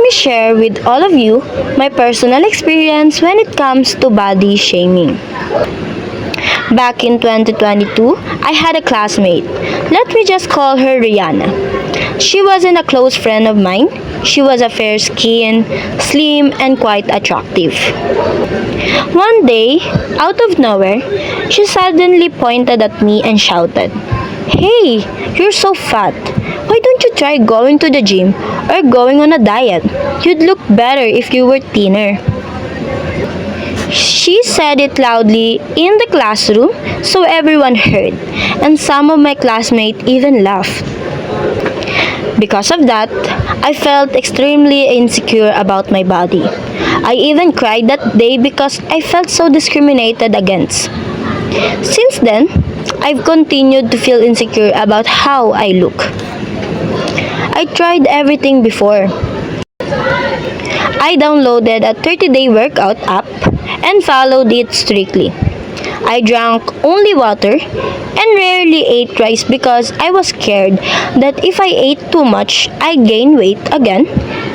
let me share with all of you my personal experience when it comes to body shaming. Back in 2022, I had a classmate. Let me just call her Rihanna. She wasn't a close friend of mine. She was a fair-skinned, slim, and quite attractive. One day, out of nowhere, she suddenly pointed at me and shouted, "Hey, you're so fat. Why don't you try going to the gym or going on a diet? You'd look better if you were thinner." She said it loudly in the classroom so everyone heard, and some of my classmates even laughed. Because of that, I felt extremely insecure about my body. I even cried that day because I felt so discriminated against. Since then, I've continued to feel insecure about how I look. I tried everything before. I downloaded a 30-day workout app and followed it strictly. I drank only water and rarely ate rice because I was scared that if I ate too much, I'd gain weight again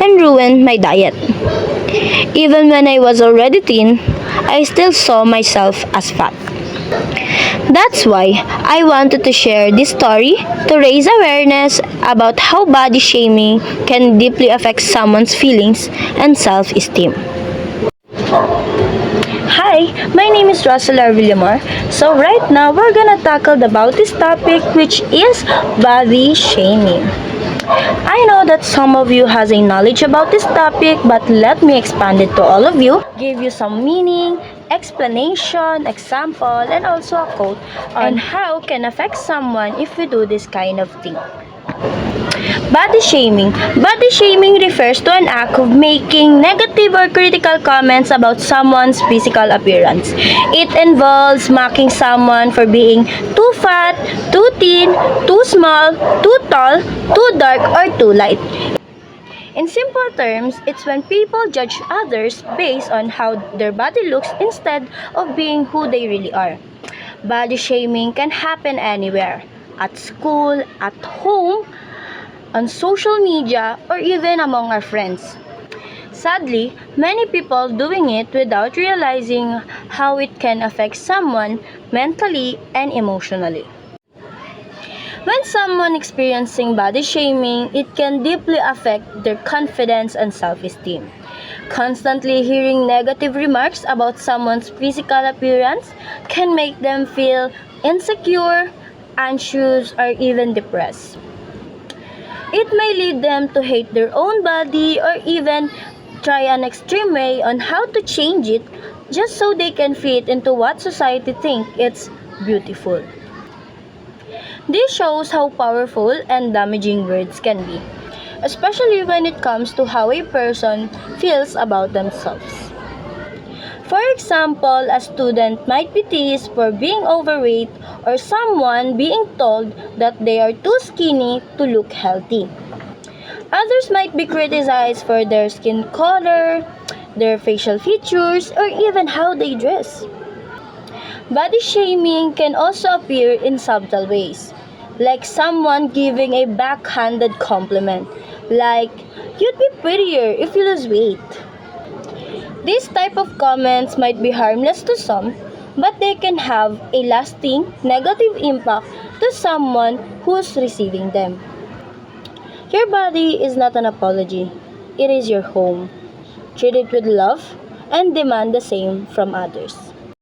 and ruin my diet. Even when I was already thin, I still saw myself as fat. That's why I wanted to share this story to raise awareness about how body shaming can deeply affect someone's feelings and self-esteem. Hi, my name is Rosela Villamor. So right now we're gonna tackle about this topic, which is body shaming. I know that some of you has a knowledge about this topic, but let me expand it to all of you, give you some meaning, explanation, example, and also a quote on how can affect someone if we do this kind of thing. Body shaming. Body shaming refers to an act of making negative or critical comments about someone's physical appearance. It involves mocking someone for being too fat, too thin, too small, too tall, too dark, or too light. In simple terms, it's when people judge others based on how their body looks instead of being who they really are. Body shaming can happen anywhere, at school, at home, on social media, or even among our friends. Sadly, many people doing it without realizing how it can affect someone mentally and emotionally. When someone experiencing body shaming, it can deeply affect their confidence and self-esteem. Constantly hearing negative remarks about someone's physical appearance can make them feel insecure, anxious, or even depressed. It may lead them to hate their own body or even try an extreme way on how to change it just so they can fit into what society thinks it's beautiful. This shows how powerful and damaging words can be, especially when it comes to how a person feels about themselves. For example, a student might be teased for being overweight or someone being told that they are too skinny to look healthy. Others might be criticized for their skin color, their facial features, or even how they dress. Body shaming can also appear in subtle ways, like someone giving a backhanded compliment, like, "You'd be prettier if you lose weight." These type of comments might be harmless to some, but they can have a lasting negative impact to someone who's receiving them. Your body is not an apology. It is your home. Treat it with love and demand the same from others.